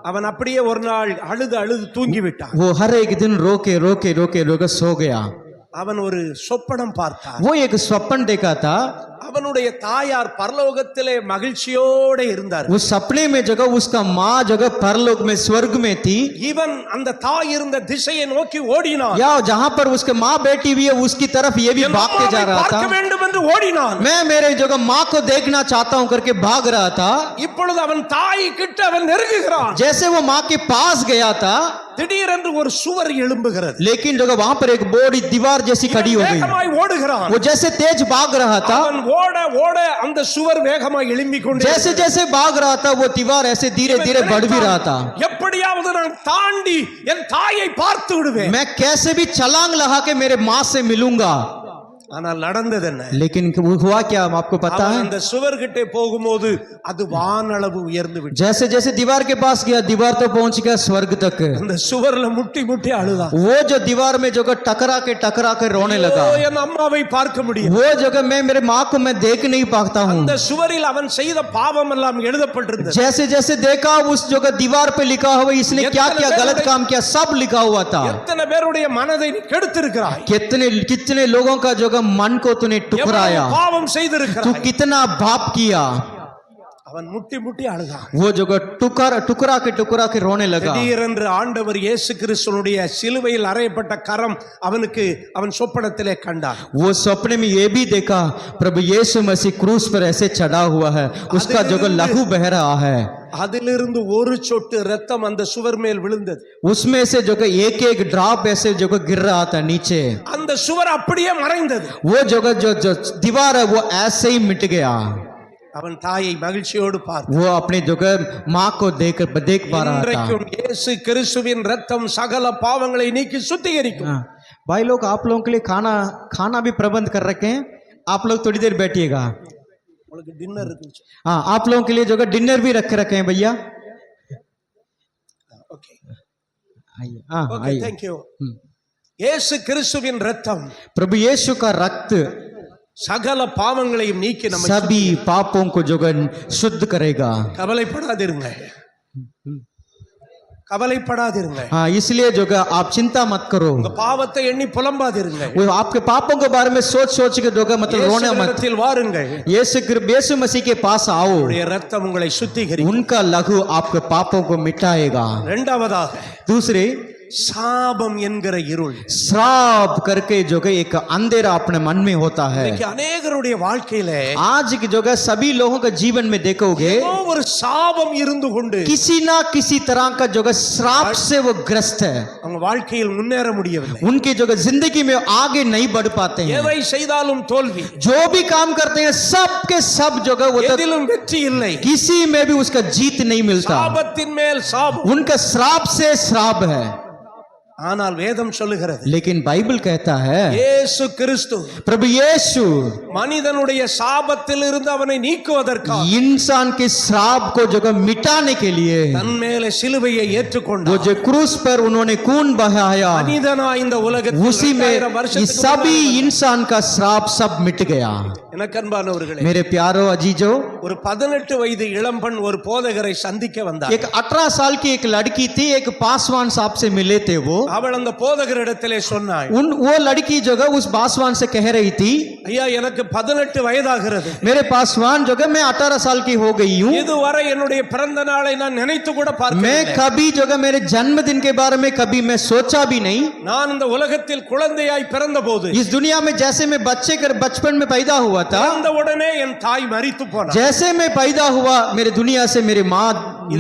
S1: அவன் அப்படியே ஒரு நாள் அழுது அழுது தூங்கி விட்டான்.
S2: वो हर एक दिन रोके रोके रोके रोके सो गया.
S1: அவன் ஒரு சொப்பனம் பார்த்தான்.
S2: वो एक स्वप्न देखा था.
S1: அவனுடைய தாயார் பரலோகத்திலே மகிழ்ச்சியோட இருந்தார்.
S2: उस सपने में जगह उसका माँ जगह परलोक में स्वर्ग में थी.
S1: இவன் அந்த தாய் இருந்த திசையை நோக்கி ஓடினான்.
S2: या जहाँ पर उसके माँ बैठी हुई है उसकी तरफ ये भी भाग के जा रहा
S1: பார்க்க
S2: था.
S1: வேண்டும் என்று ஓடினான்.
S2: मैं मेरे जगह माँ को देखना चाहता हूँ करके भाग रहा था.
S1: இப்பொழுது அவன் தாய் கிட்ட அவன் நெருங்குகிறான்.
S2: जैसे वो माँ के पास गया था,
S1: திடீரென்று ஒரு சுவர் எழும்புகிறது.
S2: लेकिन जगह वहां पर एक बड़ी दीवार जैसी खड़ी हो गई.
S1: வேகமாய் ஓடுகிறான்.
S2: वो जैसे तेज भाग रहा था,
S1: அவன் ஓட ஓட அந்த சுவர் வேகமாய் எழும்பிக் கொண்டே
S2: जैसे जैसे भाग रहा था वो दीवार ऐसे धीरे धीरे बढ़ भी रहा था.
S1: எப்படியாவது நான் தாண்டி என் தாயை பார்த்து விடுவேன்.
S2: मैं कैसे भी छलांग लगा के मेरे माँ से मिलूंगा.
S1: ஆனால் நடந்தது என்ன?
S2: लेकिन हुआ क्या आपको पता
S1: அவன்
S2: है.
S1: அந்த சுவர்கிட்ட போகும்போது அது வானளவு உயர்ந்து விட்டது.
S2: जैसे जैसे दीवार के पास गया दीवार तो पहुंच गया स्वर्ग तक.
S1: அந்த சுவர்ல முட்டி முட்டி அழுதான்.
S2: वो जो दीवार में जो टकरा के रोने लगा.
S1: ஐயோ, என் அம்மாவை பார்க்க முடியும்.
S2: वो जगह मैं मेरे माँ को मैं देख नहीं पाता हूँ.
S1: அந்த சுவரில் அவன் செய்த பாவம் எல்லாம் எழுதப்பட்டிருந்தது.
S2: जैसे जैसे देखा उस जगह दीवार पे लिखा हुआ इसने क्या क्या गलत काम किया सब लिखा हुआ था.
S1: எத்தனை பேருடைய மனதை நீ கெடுத்திருக்கிறாய்.
S2: कितने कितने लोगों का जगह मन को तूने टुकराया.
S1: எவ்வளவு பாவம்
S2: तू
S1: செய்திருக்கிறாய்.
S2: कितना पाप किया.
S1: அவன் முட்டி முட்டி அழுதான்.
S2: वो जगह टुकरा के रोने लगा.
S1: திடீரென்று ஆண்டவர் இயேசு கிறிஸ்துவினுடைய சிலுவையில் அறையப்பட்ட கரம் அவனுக்கு அவன் சொப்பனத்திலே கண்டான்.
S2: वो सपने में ये भी देखा प्रभु यीशु मसीह क्रूस पर ऐसे चढ़ा हुआ है, उसका जगह लहू बह रहा है.
S1: அதிலிருந்து ஒரு சொட்டு ரத்தம் அந்த சுவர் மேல் விழுந்தது.
S2: उसमें से जगह एक एक ड्रॉप ऐसे जगह गिर रहा था नीचे.
S1: அந்த சுவர் அப்படியே மறைந்தது.
S2: वो जगह जो दीवार है वो ऐसे ही मिट गया.
S1: அவன் தாயை மகிழ்ச்சியோடு பார்த்தான்.
S2: वो अपने जगह माँ को देख पा रहा था.
S1: இன்றைக்கும் இயேசு கிறிஸ்துவின் ரத்தம் சகல பாவங்களை நீக்கி சுத்திகரிக்கும்.
S2: हाँ, भाई लोग आप लोगों के लिए खाना भी प्रबंध कर रखे हैं. आप लोग थोड़ी देर बैठिएगा.
S1: உங்களுக்கு டின்னர் இருக்கு.
S2: हाँ, आप लोगों के लिए जगह डिनर भी रखे हैं भैया.
S1: ஓகே
S2: आइए. हाँ
S1: ஓகே,
S2: आइए.
S1: Thank you. இயேசு கிறிஸ்துவின் ரத்தம்
S2: प्रभु यीशु का रक्त
S1: சகல பாவங்களையும் நீக்கி நம்ம
S2: सभी पापों को जगह शुद्ध करेगा.
S1: கவலைப்படாதிருங்க. கவலைப்படாதிருங்க.
S2: हाँ, इसलिए जगह आप चिंता मत करो.
S1: உங்க பாவத்தை எண்ணி புலம்பாதிருங்க.
S2: वो आपके पापों के बारे में सोच के जगह मतलब रोने मत.
S1: இயேசுவிடத்தில் வாருங்கள்.
S2: यीशु मसीह के पास आओ.
S1: அவருடைய ரத்தம் உங்களை சுத்திகரிக்கும்.
S2: उनका लहू आपके पापों को मिटाएगा.
S1: இரண்டாவதாக
S2: दूसरे,
S1: சாபம் என்கிற இருள்.
S2: श्राप करके जो कि एक अंधेरा अपने मन में होता है.
S1: இன்னைக்கு अनेகருடைய வாழ்க்கையில
S2: आज की जगह सभी लोगों के जीवन में देखोगे
S1: ஏதோ ஒரு சாபம் இருந்து கொண்டு
S2: किसी ना किसी तरह का जगह श्राप से वो ग्रस्त है.
S1: அவங்க வாழ்க்கையில் முன்னேற முடியவில்லை.
S2: उनकी जगह जिंदगी में आगे नहीं बढ़ पाते हैं.
S1: எதை செய்தாலும் தோல்வி.
S2: जो भी काम करते हैं सब के सब जगह वो तो
S1: எதிலும் வெற்றி இல்லை.
S2: किसी में भी उसका जीत नहीं मिलता.
S1: சாபத்தின் மேல் சாபம்.
S2: उनका श्राप से श्राप है.
S1: ஆனால் வேதம் சொல்லுகிறது,
S2: लेकिन बाइबल कहता है
S1: இயேசு கிறிஸ்து
S2: प्रभु यीशु
S1: மனிதனுடைய சாபத்தில் இருந்து அவனை நீக்குவதற்காக
S2: इंसान के श्राप को जगह मिटाने के लिए
S1: தன் மேலே சிலுவையை
S2: वो
S1: ஏற்றுக்கொண்டார்.
S2: जो क्रूस पर उन्होंने खून बहाया,
S1: மனிதனா இந்த உலகத்தில்
S2: उसी में
S1: 2000
S2: ये
S1: வருஷத்துக்கு
S2: सभी
S1: முன்னாடி
S2: इंसान का श्राप सब मिट गया.
S1: எனக்கு அன்பானவர்களே,
S2: मेरे प्यारो अजीजो,
S1: ஒரு 18 வயது இளம்பெண் ஒரு போதகரை சந்திக்க வந்தார்.
S2: एक 18 साल की एक लड़की थी, एक पासवान साहब से मिले थे. वो
S1: அவள் அந்த போதகரிடத்திலே சொன்னாள்,
S2: वो लड़की जो है उस पासवान से कह रही थी,
S1: ஐயா எனக்கு 18 வயதாகிறது,
S2: मेरे पासवान जो है मैं 18 साल की हो गई हूँ,
S1: இதுவரை என்னுடைய பிறந்த நாளை நான் நினைத்து கூட
S2: मैं
S1: பார்க்கவில்லை,
S2: कभी जो है मेरे जन्मदिन के बारे में कभी मैं सोचा भी नहीं।
S1: நான் இந்த உலகத்தில் குழந்தையாய் பிறந்தபோது
S2: इस दुनिया में जैसे मैं बचपन में पैदा हुआ था,
S1: பிறந்த உடனே என் தாய் மரித்து போனார்,
S2: जैसे मैं पैदा हुआ मेरे दुनिया से मेरी माँ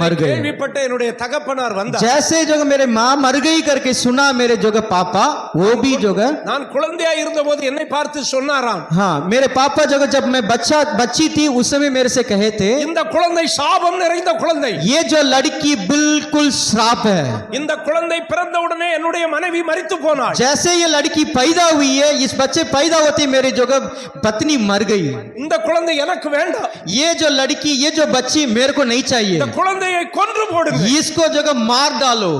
S2: मर गई,
S1: கேள்விப்பட்ட என்னுடைய தகப்பனார் வந்தார்,
S2: जैसे जो है मेरे माँ मर गई करके सुना मेरे जो है पापा, वो भी जो है,
S1: நான் குழந்தையாய் இருந்தபோது என்னை பார்த்து சொன்னாராம்,
S2: हाँ मेरे पापा जो है जब मैं बच्ची थी उस समय मेरे से कहे थे,
S1: இந்த குழந்தை சாபம் நிறைந்த குழந்தை,
S2: ये जो लड़की बिल्कुल श्राप है,
S1: இந்த குழந்தை பிறந்த உடனே என்னுடைய மனைவி மரித்து போனாள்,
S2: जैसे ये लड़की पैदा हुई है, इस बच्चे पैदा होते मेरे जो है पत्नी मर गई,
S1: இந்த குழந்தை எனக்கு வேண்டாம்,
S2: ये जो लड़की ये जो बच्ची मेरे को नहीं चाहिए,
S1: இந்த குழந்தையை கொன்று போடுங்க,
S2: इसको जो है मार डालो,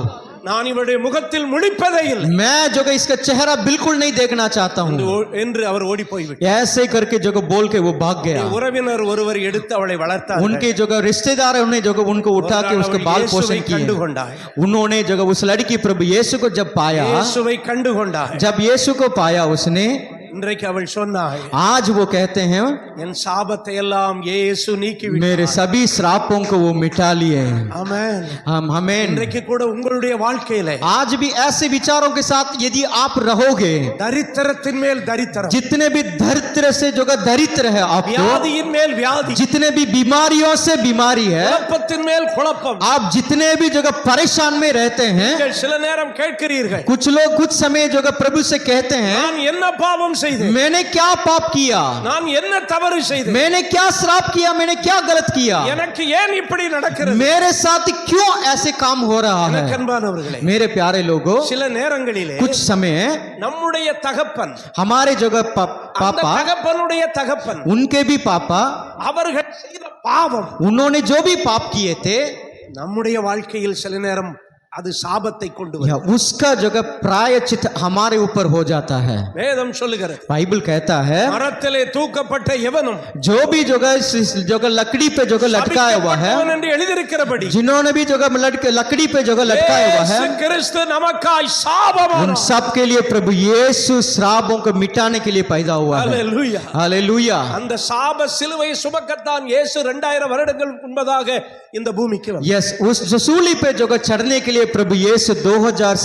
S1: நான் இவருடைய முகத்தில் முழிப்பதே இல்லை
S2: मैं जो है इसका चेहरा बिल्कुल नहीं देखना चाहता हूँ,
S1: என்று அவர் ஓடி போய்விட்டார்.
S2: ऐसे करके जो है बोल के वो भाग गया।
S1: உறவினர் ஒருவர் எடுத்து அவளை வளர்த்தார்,
S2: उनके जो है रिश्तेदार है उन्हें जो है उनको उठा के उसके बाल पोषण किए,
S1: கண்டுகொண்டார்,
S2: उन्होंने जो है उस लड़की प्रभु यीशु को जब पाया,
S1: இயேசுவை கண்டுகொண்டார்,
S2: जब यीशु को पाया उसने,
S1: இன்றைக்கு அவள் சொன்னாள்,
S2: आज वो कहते हैं
S1: என் சாபத்தை எல்லாம் இயேசு நீக்கி விட்டார்.
S2: मेरे सभी श्रापों को वो मिटा लिए।
S1: ஆமென்.
S2: हमें
S1: இன்றைக்கு கூட உங்களுடைய வாழ்க்கையிலே
S2: आज भी ऐसे विचारों के साथ यदि आप रहोगे,
S1: தரித்திரத்தின் மேல் தரித்திரம்,
S2: जितने भी दरिद्र से जो दरिद्र है आपको,
S1: வியாதியின் மேல் வியாதி,
S2: जितने भी बीमारियों से बीमारी है,
S1: குழப்பத்தின் மேல் குழப்பம்,
S2: आप जितने भी जगह परेशान में रहते हैं,
S1: நீங்கள் சில நேரம் கேட்கிறீர்கள்,
S2: कुछ लोग कुछ समय जो प्रभु से कहते हैं,
S1: நான் என்ன பாவம் செய்தேன்,
S2: मैंने क्या पाप किया,
S1: நான் என்ன தவறு செய்தேன்,
S2: मैंने क्या श्राप किया, मैंने क्या गलत किया,
S1: எனக்கு ஏன் இப்படி நடக்கிறது.
S2: मेरे साथ क्यों ऐसे काम हो रहा है।
S1: எனக்கு அன்பானவர்களே,
S2: मेरे प्यारे लोगों,
S1: சில நேரங்களிலே
S2: कुछ समय
S1: நம்முடைய தகப்பன்,
S2: हमारे जगह
S1: அந்த
S2: पापा,
S1: தகப்பனுடைய தகப்பன்,
S2: उनके भी पापा,
S1: அவர்கள் செய்த பாவம்
S2: उन्होंने जो भी पाप किए थे,
S1: நம்முடைய வாழ்க்கையில் சில நேரம் அது சாபத்தை கொண்டு
S2: या
S1: வரும்.
S2: उसका जगह प्रायश्चित हमारे ऊपर हो जाता है।
S1: வேதம் சொல்லுகிறது,
S2: बाइबल कहता है
S1: மரத்திலே தூக்கப்பட்ட எவனும்
S2: जो भी जगह लकड़ी पे जगह लटकाया हुआ है,
S1: சபிக்கப்பட்டவன் என்று எழுதியிருக்கிறபடி
S2: जिन्होंने भी जगह लकड़ी पे जगह लटकाया हुआ है,
S1: இயேசு கிறிஸ்து நமக்காய் சாபமானார்.
S2: उन सब के लिए प्रभु यीशु श्रापों को मिटाने के लिए पैदा हुआ है।
S1: ஹல்லேலூயா.
S2: हालेलुया।
S1: அந்த சாப சிலுவையை சுமக்கத்தான் இயேசு 2000 வருடங்கள் முன்பதாக இந்த பூமிக்கு வந்தார்.
S2: यस, उस सूली पे जगह चढ़ने के लिए प्रभु यीशु 2000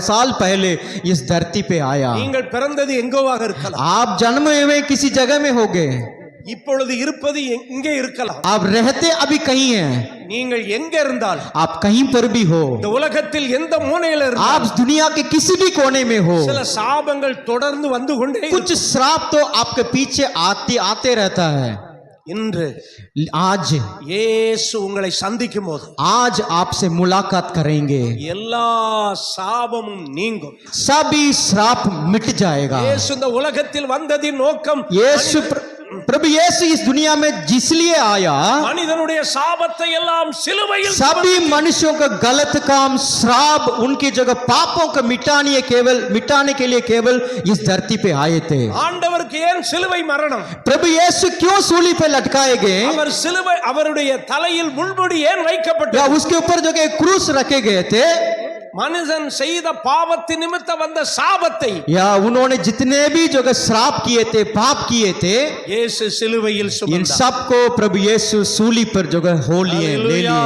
S2: साल पहले इस धरती पे आया।
S1: நீங்கள் பிறந்தது எங்கோவாக இருக்கலாம்,
S2: आप जन्म हुए किसी जगह में हो गए,
S1: இப்பொழுது இருப்பது இங்கே இருக்கலாம்,
S2: आप रहते अभी कहीं हैं,
S1: நீங்கள் எங்க இருந்தால்,
S2: आप कहीं पर भी हो,
S1: இந்த உலகத்தில் எந்த மூலையில
S2: आप
S1: இருந்தால்,
S2: दुनिया के किसी भी कोने में हो,
S1: சில சாபங்கள் தொடர்ந்து வந்து கொண்டே
S2: कुछ श्राप तो आपके पीछे आते रहता है।
S1: இன்று
S2: आज
S1: இயேசு உங்களை சந்திக்கும் போது
S2: आज आपसे मुलाकात करेंगे,
S1: எல்லா சாபமும் நீங்கும்.
S2: सभी श्राप मिट जाएगा।
S1: இயேசு இந்த உலகத்தில் வந்ததின் நோக்கம்
S2: यीशु प्रभु यीशु इस दुनिया में जिसलिए आया,
S1: மனிதனுடைய சாபத்தை எல்லாம் சிலுவையில்
S2: सभी मनुष्यों का गलत काम, श्राप, उनकी जगह पापों को मिटाने के लिए केवल इस धरती पे आए थे।
S1: ஆண்டவருக்கு ஏன் சிலுவை மரணம்,
S2: प्रभु यीशु क्यों सूली पे लटकाए गए,
S1: அவர் சிலுவை அவருடைய தலையில் முள்முடி ஏன்
S2: या
S1: வைக்கப்பட்டது,
S2: उसके ऊपर जो कि क्रूस रखे गए थे,
S1: மனிதன் செய்த பாவத்தின் நிமித்த வந்த சாபத்தை
S2: या उन्होंने जितने भी जो कि श्राप किए थे, पाप किए थे,
S1: இயேசு சிலுவையில்
S2: इन
S1: சுமந்தார்.
S2: सबको प्रभु यीशु सूली पर जो कि हो लिए, ले लिए।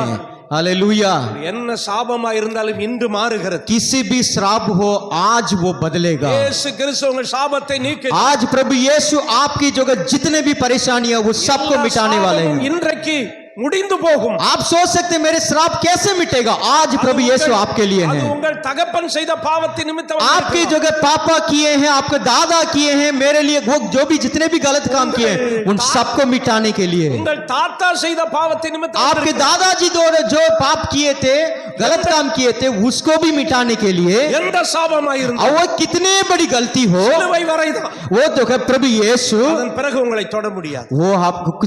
S2: हालेलुया।
S1: என்ன சாபமா இருந்தாலும் இன்று மாறுகிறது.
S2: किसी भी श्राप हो आज वो बदलेगा।
S1: இயேசு கிறிஸ்து உங்கள் சாபத்தை நீக்கி
S2: आज प्रभु यीशु आपकी जो जितने भी परेशानियां वो सबको मिटाने वाले हैं।
S1: இன்றைக்கு முடிந்து போகும்.
S2: आप सोच सकते हैं मेरे श्राप कैसे मिटेगा, आज प्रभु यीशु आपके लिए
S1: அது
S2: है।
S1: உங்கள் தகப்பன் செய்த பாவத்தின் நிமித்தம்
S2: आपकी जो पापा किए हैं, आपके दादा किए हैं, मेरे लिए वो जो भी जितने भी गलत काम किए हैं उन सबको मिटाने के लिए,
S1: உங்கள் தாத்தா செய்த பாவத்தின் நிமித்தம்
S2: आपके दादाजी द्वारा जो पाप किए थे, गलत काम किए थे, उसको भी मिटाने के लिए,
S1: எந்த சாபமாய்
S2: और
S1: இருந்தாலும்
S2: वो कितने बड़ी गलती हो,
S1: சிலுவை வரைதான்,
S2: वो जो है प्रभु यीशु,
S1: அதன் பிறகு உங்களை தொட முடியாது.
S2: वो आपको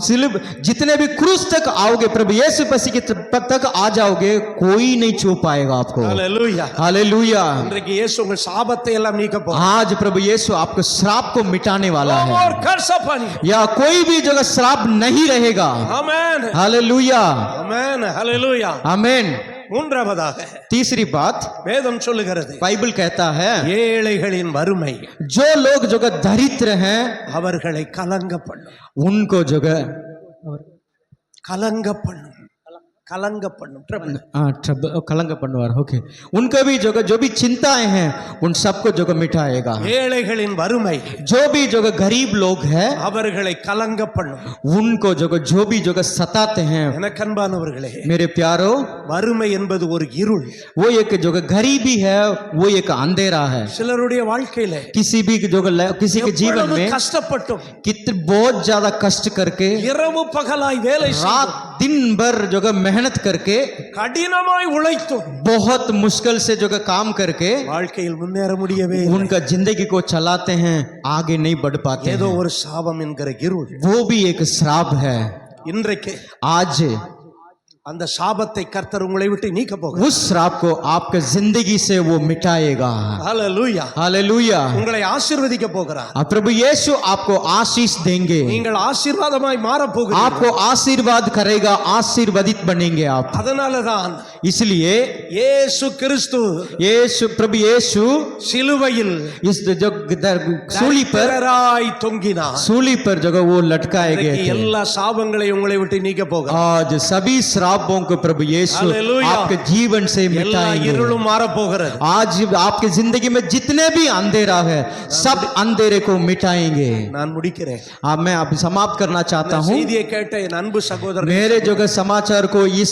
S2: जितने भी क्रूस तक आओगे, प्रभु यीशु मसीह के तक आ जाओगे, कोई नहीं छू पाएगा आपको।
S1: ஹல்லேலூயா.
S2: हालेलुया।
S1: இன்றைக்கு இயேசு உங்கள் சாபத்தை எல்லாம் நீக்க போகிறார்.
S2: आज प्रभु यीशु आपको श्राप को मिटाने वाला
S1: No
S2: है,
S1: more curse upon you.
S2: या कोई भी जगह श्राप नहीं रहेगा।
S1: Amen.
S2: हालेलुया।
S1: Amen. Hallelujah.
S2: आमीन।
S1: மூன்றாவதாக
S2: तीसरी बात
S1: வேதம் சொல்லுகிறது
S2: बाइबल कहता है
S1: ஏழைகளின் வறுமை
S2: जो लोग जो दरिद्र हैं
S1: அவர்களை கலங்க பண்ணும்
S2: उनको जो
S1: கலங்க பண்ணும் கலங்க பண்ணும்
S2: कलंग पन्नवार ओके उनका भी जो भी चिंताएं हैं उन सबको जो मिटाएगा
S1: ஏழைகளின் வறுமை
S2: जो भी गरीब लोग हैं
S1: அவர்களை கலங்க பண்ணும்
S2: उनको जो भी सताते हैं
S1: எனக்கு அன்பானவர்களே
S2: मेरे प्यारो
S1: வறுமை என்பது ஒரு இருள்
S2: वो एक गरीबी है वो एक अंधेरा है
S1: சிலருடைய வாழ்க்கையில
S2: किसी भी किसी के जीवन
S1: எவ்வளவு
S2: में
S1: கஷ்டப்பட்டும்
S2: कितने बहुत ज्यादा कष्ट करके
S1: இரவு பகலாய் வேலை
S2: रात दिन भर मेहनत करके
S1: கடினமாய் உழைத்தும்
S2: बहुत मुश्किल से काम करके
S1: வாழ்க்கையில் முன்னேற முடியவே
S2: उनका जिंदगी को चलाते हैं आगे नहीं बढ़ पाते
S1: ஏதோ
S2: हैं
S1: ஒரு சாபம் என்கிற இருள்
S2: वो भी एक श्राप है
S1: இன்றைக்கு
S2: आज
S1: அந்த சாபத்தை கர்த்தர் உங்களை விட்டு நீக்க போகிறார்
S2: उस श्राप को आपके जिंदगी से वो मिटाएगा
S1: ஹalleluya
S2: हालेलुया
S1: உங்களை ஆசீர்வதிக்க போகிறார்
S2: प्रभु यीशु आपको आशीष देंगे
S1: நீங்கள் ஆசீர்வாதமாய் மாற போகிறீர்கள்
S2: आपको आशीर्वाद करेगा आशीर्वादित बनेंगे आप
S1: அதனால தான்
S2: इसलिए
S1: இயேசு கிறிஸ்து
S2: प्रभु यीशु
S1: சிலுவையில்
S2: इस सूली पर
S1: தரித்திரராய் தொங்கினார்
S2: सूली पर वो लटकाए गए थे
S1: எல்லா சாபங்களையும் உங்களை விட்டு நீக்க போகிறார்
S2: आज सभी श्रापों को प्रभु यीशु
S1: हालेलुया।
S2: आपके जीवन से
S1: எல்லா
S2: मिटाएंगे
S1: இருளும் மாற போகிறது
S2: आज आपकी जिंदगी में जितने भी अंधेरा है सब अंधेरे को मिटाएंगे
S1: நான் முடிக்கிறேன்
S2: अब मैं अब समाप्त करना चाहता हूँ
S1: செய்தியை கேட்ட என் அன்பு சகோதரர்
S2: मेरे समाचार को इस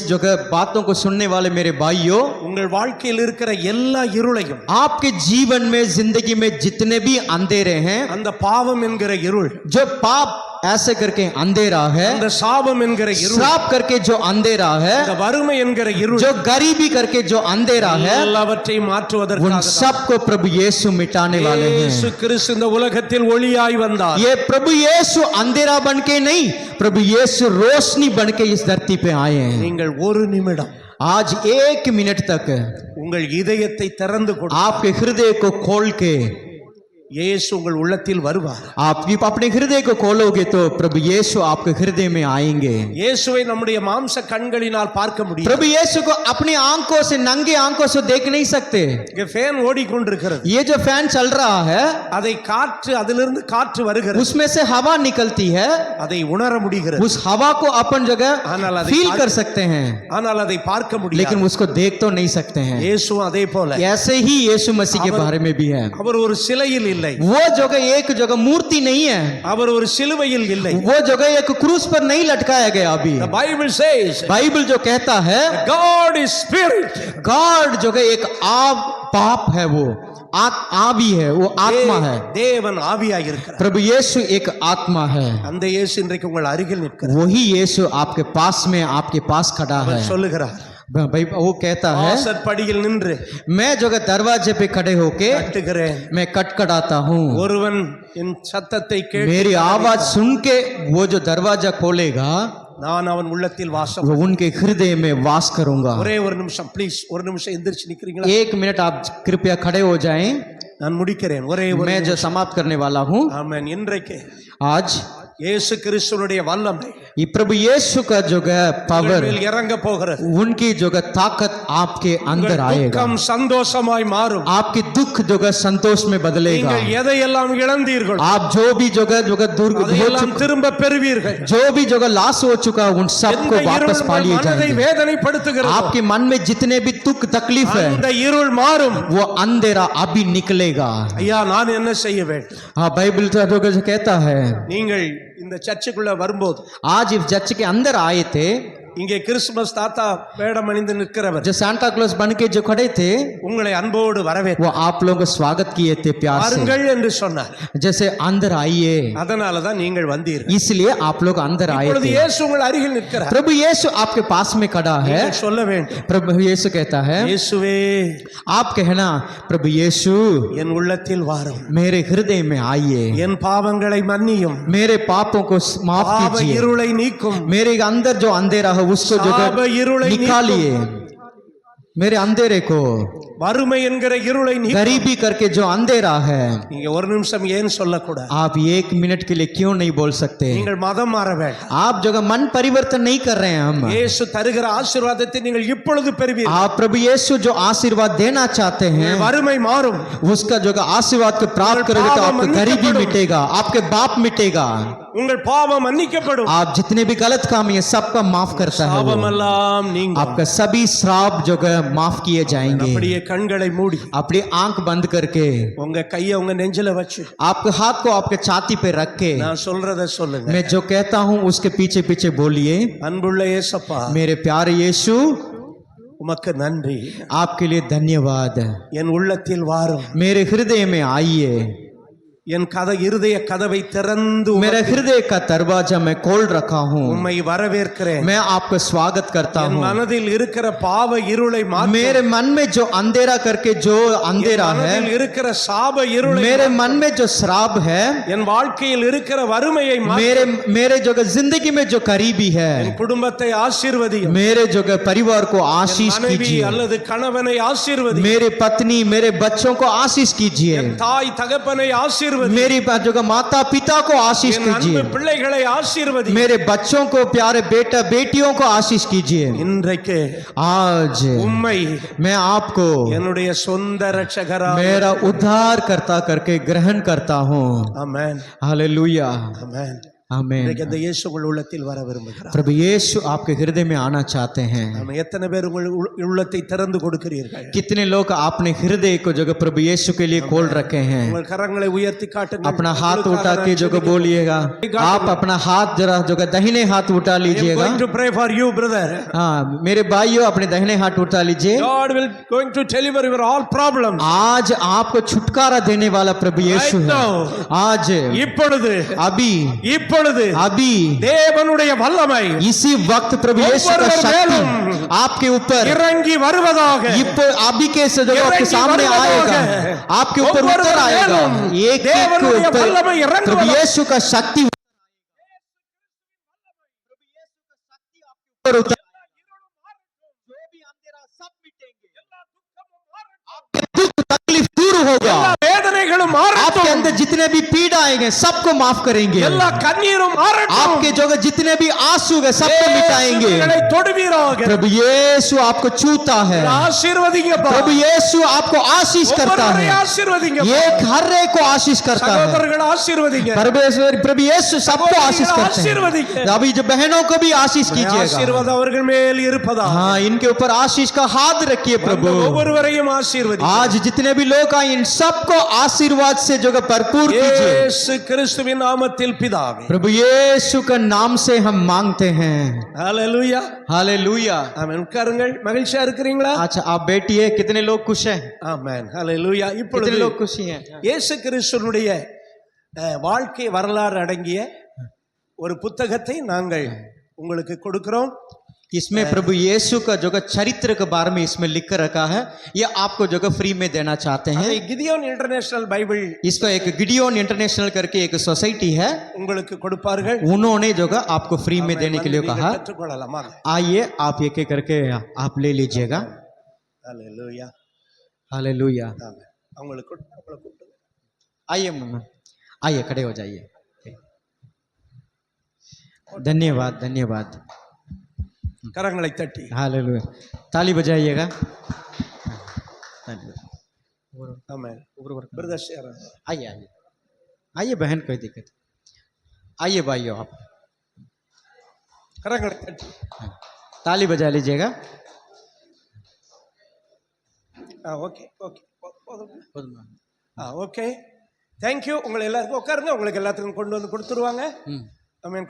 S2: बातों को सुनने वाले मेरे भाइयों
S1: உங்கள் வாழ்க்கையில் இருக்கிற எல்லா இருளையும்
S2: आपके जीवन में जिंदगी में जितने भी अंधेरे हैं
S1: அந்த பாவம் என்கிற இருள்
S2: जो पाप ऐसे करके अंधेरा है
S1: அந்த சாபம் என்கிற இருள்
S2: श्राप करके जो अंधेरा है
S1: அந்த வறுமை என்கிற இருள்
S2: जो गरीबी करके जो अंधेरा है
S1: எல்லாவற்றையும்
S2: उन
S1: மாற்றுவதற்காக
S2: सबको प्रभु यीशु मिटाने वाले
S1: இயேசு
S2: हैं
S1: கிறிஸ்து இந்த உலகத்தில் ஒளியாய் வந்தார்
S2: ये प्रभु यीशु अंधेरा बन के नहीं प्रभु यीशु रोशनी बन के इस धरती पे आए हैं
S1: நீங்கள் ஒரு நிமிடம்
S2: आज 1 मिनट तक
S1: உங்கள் இதயத்தை திறந்து கொடு
S2: आपके हृदय को खोल के
S1: இயேசு உங்கள் உள்ளத்தில் வருவார்
S2: आप अपने हृदय को खोलोगे तो प्रभु यीशु आपके हृदय में आएंगे
S1: இயேசுவை நம்முடைய மாம்ச கண்களினால் பார்க்க முடியும்
S2: प्रभु यीशु को अपनी आंखों से नंगे आंखों से देख नहीं सकते
S1: இங்க ஃபேன் ஓடிக்கொண்டிருக்கிறது
S2: ये जो फैन चल रहा है
S1: அதை காற்று அதிலிருந்து காற்று வருகிறது
S2: उसमें से हवा निकलती है
S1: அதை உணர முடிகிறது
S2: उस हवा को अपन जगह
S1: ஆனால் அதை
S2: फील कर सकते हैं
S1: ஆனால் அதை பார்க்க முடியாது
S2: लेकिन उसको देख तो नहीं सकते हैं
S1: இயேசு அதே போல
S2: ऐसे ही यीशु मसीह के बारे में भी है
S1: அவர் ஒரு சிலையில் இல்லை
S2: वो जगह एक जगह मूर्ति नहीं है
S1: அவர் ஒரு சிலுவையில் இல்லை
S2: वो जगह एक क्रूस पर नहीं लटकाया गया अभी
S1: The Bible says
S2: बाइबल जो कहता है
S1: God is spirit
S2: गॉड जो एक आप पाप है वो आवी है वो आत्मा है
S1: தேவன் ஆவியாய் இருக்கிறார்
S2: प्रभु यीशु एक आत्मा है
S1: அந்த இயேசு இன்றைக்கு உங்கள் அருகில் நிற்கிறார்
S2: वही यीशु आपके पास में आपके पास खड़ा है
S1: அவர் சொல்லுகிறார்
S2: भाई वो कहता है
S1: வாசற்படியில் நின்று
S2: मैं जो दरवाजे पे खड़े होके
S1: தட்டுகிறேன்
S2: मैं कटकटाता हूँ
S1: ஒருவன் என் சத்தத்தை கேட்டு
S2: मेरी आवाज सुन के वो जो दरवाजा खोलेगा
S1: நான் அவன் உள்ளத்தில் வாசம்
S2: वो उनके हृदय में वास करूंगा
S1: ஒரே ஒரு நிமிஷம் ப்ளீஸ் ஒரு நிமிஷம் எந்திரிச்சு நிக்கிறீங்களா
S2: 1 मिनट आप कृपया खड़े हो जाएं
S1: நான் முடிக்கிறேன் ஒரே ஒரு
S2: मैं जो समाप्त करने वाला हूँ
S1: ஆமென் இன்றைக்கு
S2: आज
S1: இயேசு கிறிஸ்துவினுடைய வல்லமை
S2: ये प्रभु यीशु का जो पावर
S1: மேல் இறங்க போகிறது
S2: उनकी जो ताकत आपके अंदर आएगा
S1: துக்கம் சந்தோஷமாய் மாறும்
S2: आपकी दुख जो संतोष में बदलेगा
S1: நீங்கள் எதையெல்லாம் இழந்தீர்கள்
S2: आप जो भी जो
S1: அதையெல்லாம் திரும்ப பெறுவீர்கள்
S2: जो भी जो लाश हो चुका उन सबको
S1: எந்த
S2: वापस
S1: இருள்
S2: पा लिए
S1: மனதை
S2: जाएंगे
S1: வேதனைப்படுத்துகிறதோ
S2: आपके मन में जितने भी दुख तकलीफ है
S1: அந்த இருள் மாறும்
S2: वो अंधेरा अभी निकलेगा
S1: ஐயா நான் என்ன செய்ய வேண்டும்
S2: हाँ बाइबल जो कहता है
S1: நீங்கள் இந்த சர்ச்சுக்குள்ள வரும்போது
S2: आज इस चर्च के अंदर आए थे
S1: இங்கே கிறிஸ்துமஸ் தாத்தா வேடம் அணிந்து நிற்கிறவர்
S2: जो सांता क्लॉज बन के जो खड़े थे
S1: உங்களை அன்போடு வரவேற்று
S2: वो आप लोगों को स्वागत किए थे प्यार से
S1: வாருங்கள் என்று சொன்னார்
S2: जैसे अंदर आइए
S1: அதனால தான் நீங்கள் வந்தீர்கள்
S2: इसलिए आप लोग अंदर आए
S1: இப்பொழுது
S2: थे
S1: இயேசு உங்கள் அருகில் நிற்கிறார்
S2: प्रभु यीशु आपके पास में खड़ा है
S1: நீங்கள் சொல்ல வேண்டும்
S2: प्रभु यीशु कहता है
S1: இயேசுவே
S2: आप कहना प्रभु यीशु
S1: என் உள்ளத்தில் வாரும்
S2: मेरे हृदय में आइए
S1: என் பாவங்களை மன்னியும்
S2: मेरे पापों को माफ
S1: பாவ
S2: कीजिए
S1: இருளை நீக்கும்
S2: मेरे अंदर जो अंधेरा है उसको जो
S1: பாவ இருளை
S2: निकालिए मेरे अंधेरे को,
S1: வறுமை என்கிற இருளை நீ
S2: गरीबी करके जो अंधेरा है,
S1: நீங்க ஒரு நிமிஷம் ஏன் சொல்லக்கூடாது?
S2: आप 1 मिनट के लिए क्यों नहीं बोल सकते?
S1: நீங்கள் மதம் மாற வேண்டாம்.
S2: आप जो मन परिवर्तन नहीं कर रहे हैं हम,
S1: இயேசு தருகிற ஆசீர்வாதத்தை நீங்கள் இப்பொழுது பெறுவீர்கள்.
S2: आप प्रभु यीशु जो आशीर्वाद देना चाहते हैं,
S1: வறுமை மாறும்,
S2: उसका जो आशीर्वाद को प्राप्त करोगे तो आपका गरीबी मिटेगा, आपके बाप मिटेगा,
S1: உங்கள் பாவம் மன்னிக்கப்படும்.
S2: आप जितने भी गलत काम है सबका माफ करता है वो।
S1: பாவமெல்லாம் நீங்கும்.
S2: आपका सभी श्राप जो माफ किए जाएंगे।
S1: அப்படியே கண்களை மூடி
S2: अपनी आंख बंद करके
S1: உங்க கையை உங்க நெஞ்சில வச்சு
S2: आपके हाथ को आपके छाती पे रख के
S1: நான் சொல்றத சொல்லுங்க.
S2: मैं जो कहता हूँ उसके पीछे पीछे बोलिए,
S1: அன்புள்ள இயேசப்பா,
S2: मेरे प्यारे यीशु,
S1: உமக்கு நன்றி.
S2: आपके लिए धन्यवाद।
S1: என் உள்ளத்தில் வாரும்,
S2: मेरे हृदय में आइए,
S1: என் இருதய கதவை திறந்து
S2: मेरे हृदय का दरवाजा मैं खोल रखा हूँ,
S1: உம்மை வரவேற்கிறேன்.
S2: मैं आपका स्वागत करता
S1: என்
S2: हूँ।
S1: மனதில் இருக்கிற பாவ இருளை மாற்று.
S2: मेरे मन में जो अंधेरा करके जो अंधेरा है,
S1: மனதில் இருக்கிற சாப இருளை,
S2: मेरे मन में जो श्राप है,
S1: என் வாழ்க்கையில் இருக்கிற வறுமையை மாற்று.
S2: मेरे जो जिंदगी में जो गरीबी है,
S1: என் குடும்பத்தை ஆசீர்வதியும்.
S2: मेरे जो परिवार को आशीष
S1: மனைவி
S2: कीजिए,
S1: அல்லது கணவனை ஆசீர்வதியும்.
S2: मेरे पत्नी मेरे बच्चों को आशीष कीजिए,
S1: என் தாய் தகப்பனை ஆசீர்வதியும்.
S2: मेरी जो माता पिता को आशीष
S1: என்
S2: कीजिए,
S1: அன்பு பிள்ளைகளை ஆசீர்வதியும்.
S2: मेरे बच्चों को प्यारे बेटा बेटियों को आशीष कीजिए।
S1: இன்றைக்கு
S2: आज
S1: உம்மை
S2: मैं आपको
S1: என்னுடைய சொந்த இரட்சகரா
S2: मेरा उद्धार करता करके ग्रहण करता हूँ।
S1: ஆமென்
S2: हालेलुया,
S1: ஆமென்.
S2: आमेन।
S1: இன்றைக்கு அந்த இயேசு உங்கள் உள்ளத்தில் வர விரும்புகிறார்.
S2: प्रभु यीशु आपके हृदय में आना चाहते हैं।
S1: ஆமென். எத்தனை பேர் உங்கள் உள்ளத்தை திறந்து கொடுக்கிறீர்கள்?
S2: कितने लोग आपने हृदय को जो प्रभु यीशु के लिए खोल रखे हैं?
S1: உங்கள் கரங்களை உயர்த்தி காட்டுங்கள்.
S2: अपना हाथ उठा के जो बोलिएगा, आप अपना हाथ जरा जो दाहिने हाथ उठा लीजिएगा।
S1: going to pray for you brother.
S2: हाँ मेरे भाइयों, अपने दाहिने हाथ उठा लीजिए।
S1: God will going to deliver your all problems.
S2: आज आपको छुटकारा देने वाला प्रभु यीशु है। आज
S1: இப்பொழுது
S2: अभी
S1: தேவனுடைய வல்லமை
S2: इसी वक्त प्रभु यीशु का शक्ति आपके ऊपर
S1: இறங்கி வருவதாக.
S2: अभी के जो आपके सामने आएगा, आपके ऊपर उतर आएगा। एक प्रभु यीशु का शक्ति ऊपर उतर, दुख तकलीफ दूर होगा,
S1: வேதனைகளும்
S2: आपके
S1: மாறட்டும்.
S2: अंदर जितने भी पीड़ा आएंगे सबको माफ करेंगे,
S1: எல்லா கண்ணீரும் மாறட்டும்.
S2: आपके जो जितने भी आंसू है सबको मिटाएंगे।
S1: இயேசுவை தொடுவீராக.
S2: प्रभु यीशु आपको छूता है,
S1: ஆசீர்வதிங்கப்பா.
S2: प्रभु यीशु आपको आशीष करता
S1: ஒவ்வொருவரையும்
S2: है,
S1: ஆசீர்வதிங்கப்பா.
S2: एक हर एक को आशीष करता है।
S1: சகோதரர்கள் ஆசீர்வதிங்க.
S2: प्रभु यीशु सबको आशीष करते
S1: आशीर्वदिंगे।
S2: हैं। अभी जो बहनों को भी आशीष कीजिएगा।
S1: ஆசீர்வாதம் அவர்கள் மேல் இருப்பதா.
S2: हाँ, इनके ऊपर आशीष का हाथ रखिए प्रभु।
S1: ஒவ்வொருவரையும் ஆசீர்வதிங்க.
S2: आज जितने भी लोग आए इन सबको आशीर्वाद से जो भरपूर कीजिए।
S1: இயேசு கிறிஸ்துவின் நாமத்தில் பிதாவே.
S2: प्रभु यीशु के नाम से हम मांगते हैं।
S1: ஹalleluya.
S2: हालेलुया।
S1: ஆமென். உட்காருங்கள். மகிழ்ச்சியா இருக்கிறீங்களா?
S2: अच्छा आप बैठिए। कितने लोग खुश हैं?
S1: ஆமென். ஹalleluya. இப்பொழுது
S2: कितने लोग खुशी हैं?
S1: இயேசு கிறிஸ்துவினுடைய வாழ்க்கை வரலாறு அடங்கிய ஒரு புத்தகத்தை நாங்கள் உங்களுக்கு கொடுக்கிறோம்.
S2: इसमें प्रभु यीशु का जो चरित्र के बारे में इसमें लिख कर रखा है, ये आपको जो फ्री में देना चाहते हैं।
S1: கிதியோன் இன்டர்நேஷனल பைபிள்
S2: इसको एक गिडियोन इंटरनेशनल करके एक सोसाइटी है,
S1: உங்களுக்கு கொடுப்பார்கள்.
S2: उन्होंने जो आपको फ्री में देने के लिए कहा।
S1: கற்றுக்கொள்ளலாமா?
S2: आइए आप एक एक करके आप ले लीजिएगा।
S1: ஹalleluya.
S2: हालेलुया।
S1: ஆமென். அவங்களுக்கு கூப்பிடுங்க.
S2: आइए मम्मा, आइए खड़े हो जाइए। धन्यवाद धन्यवाद।
S1: கரங்களை தட்டி
S2: हालेलुया, ताली बजाइएगा।
S1: ஆமென். பிரதர்ஸ் யாரா?
S2: आइए आइए आइए बहन, कोई दिक्कत। आइए भाइयों आप
S1: கரங்களை தட்டி
S2: ताली बजा लीजिएगा।
S1: Okay okay okay. தேங்க்யூ. உங்களை எல்லாருக்கும் உட்காருங்க. உங்களுக்கு எல்லாத்துக்கும் கொண்டு வந்து கொடுத்துருவாங்க. ஆமென்.